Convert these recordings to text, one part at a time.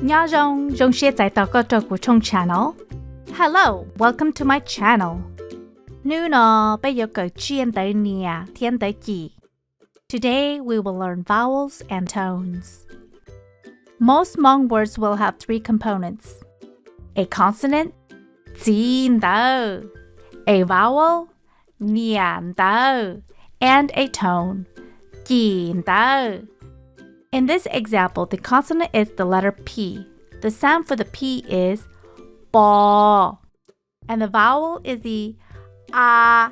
Nha rong, rong xie zai tao ko trò của trong channel. Hello, welcome to my channel. Nữ nó bây giờ cởi chuyên tới nè, thiên tới chỉ. Today we will learn vowels and tones. Most Hmong words will have three components. A consonant, zin tao, a vowel, nian tao, and a tone, jin tao. In this example, the consonant is the letter P. The sound for the P is bo, and the vowel is the a,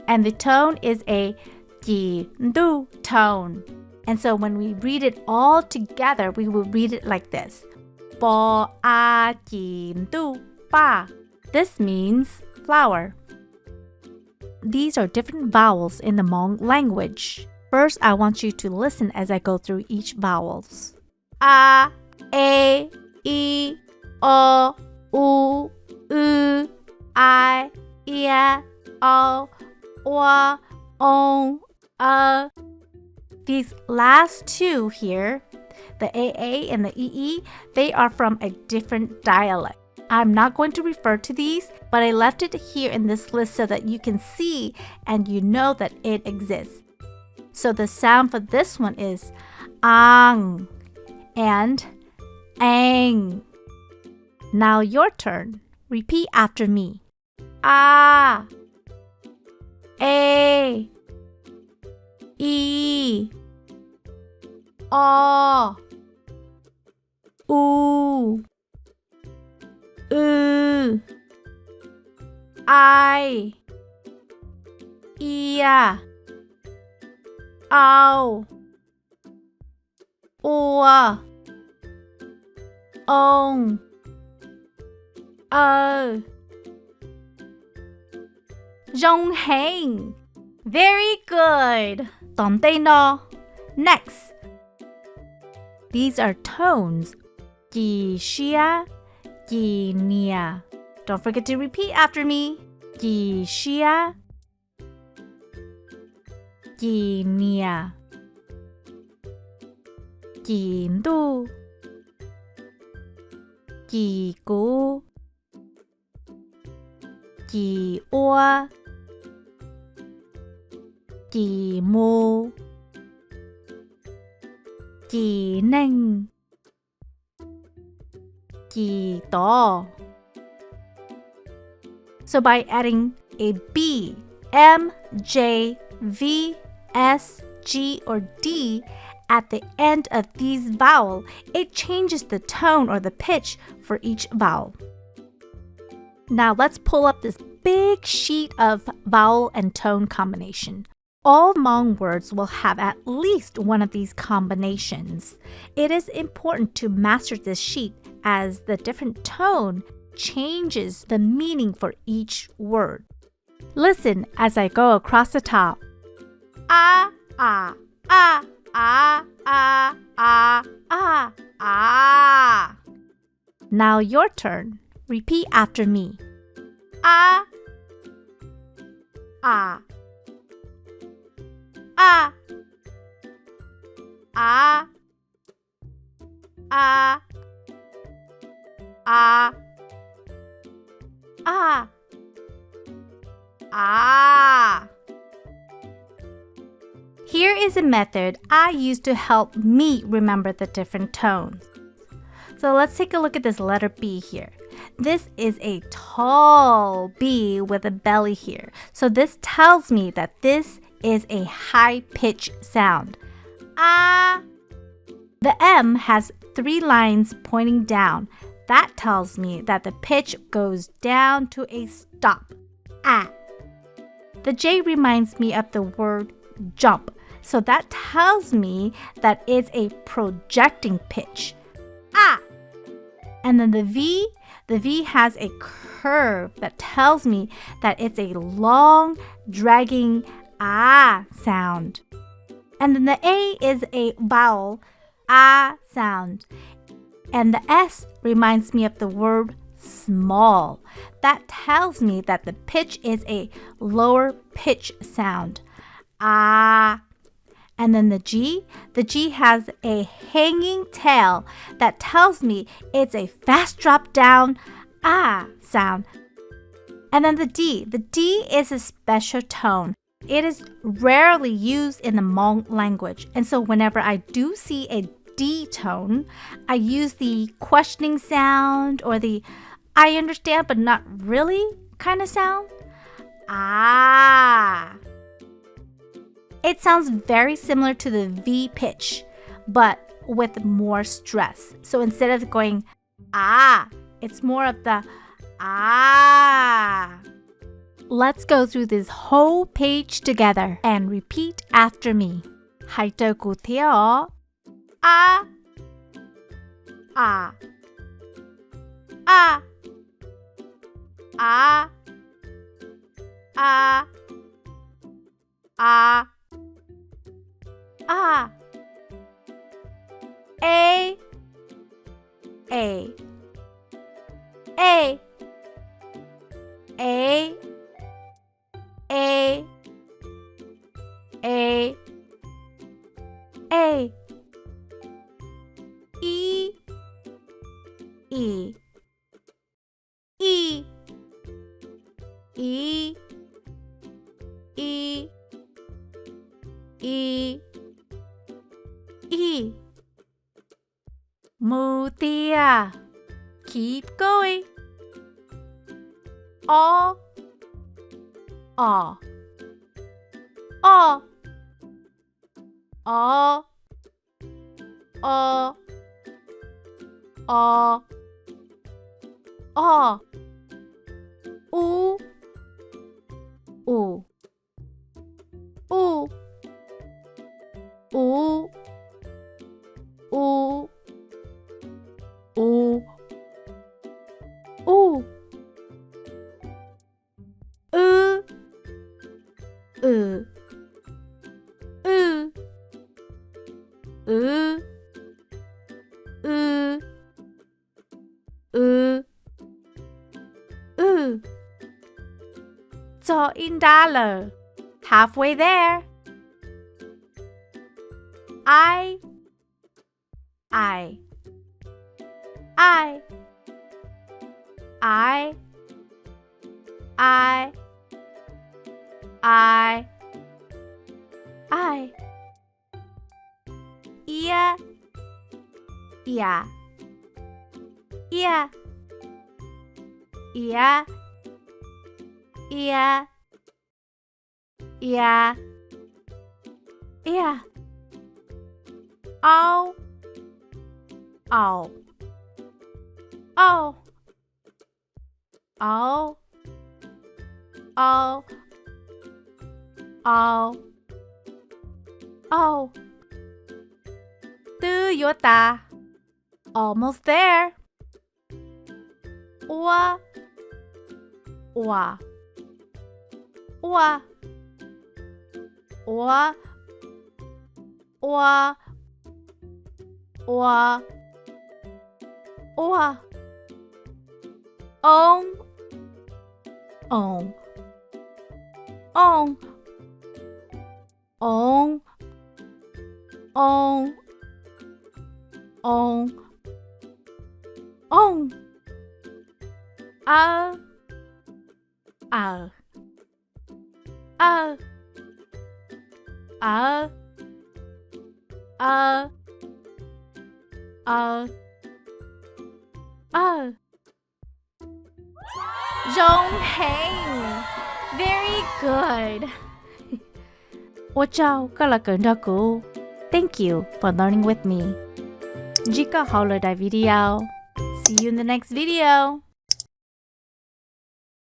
and the tone is a ji du tone. And so when we read it all together, we will read it like this: bo a ji du ba. This means flower. These are different vowels in the Hmong language. First, I want you to listen as I go through each vowels. A, e, I, o, u, I, o, o. These last two here, the AA and the EE, they are from a different dialect. I'm not going to refer to these, but I left it here in this list so that you can see and you know that it exists. So the sound for this one is ang and ang. Now your turn. Repeat after me. A, e, I, o, u, I, ao, ong, rong hang. Very good. Next. These are tones. Ji xia, ji nia. Don't forget to repeat after me. Ji xia, ji nia, ji du, ji gu, ji o, ji mu, ji neng, ji do. So by adding a B, M, J, V, S, G, or D at the end of these vowels, it changes the tone or the pitch for each vowel. Now let's pull up this big sheet of vowel and tone combination. All Hmong words will have at least one of these combinations. It is important to master this sheet as the different tone changes the meaning for each word. Listen as I go across the top. Ah, ah, ah, ah, ah, ah, ah, ah. Now your turn. Repeat after me. Ah, ah, ah, ah, ah, ah, ah, ah. Here is a method I use to help me remember the different tones. So let's take a look at this letter B here. This is a tall B with a belly here. So this tells me that this is a high-pitched sound. Ah. The M has 3 lines pointing down. That tells me that the pitch goes down to a stop. Ah. The J reminds me of the word jump. So that tells me that it's a projecting pitch. Ah. And then the V has a curve that tells me that it's a long, dragging ah sound. And then the A is a vowel ah sound. And the S reminds me of the word small. That tells me that the pitch is a lower pitch sound. Ah. And then the G has a hanging tail that tells me it's a fast drop down sound. And then the D is a special tone. It is rarely used in the Hmong language. And so whenever I do see a D tone, I use the questioning sound or the I understand but not really kind of sound. It sounds very similar to the V pitch, but with more stress. So instead of going it's more of the Let's go through this whole page together and repeat after me. Hãy tự cụ theo a a a a a a a a a a a A A A E E E E E E E Move there. Keep going. O O O O O O O U U U U U U U So in dollar, halfway there. I I I I I yeah yeah yeah yeah yeah yeah yeah oh oh oh oh oh oh oh Toyota almost there wa wa wa wa wa wa wa on on on on on on on a a a a a a Zhong Heng. Very good. 我找个了跟着鼓 Thank you for learning with me. Jika holiday video. See you in the next video.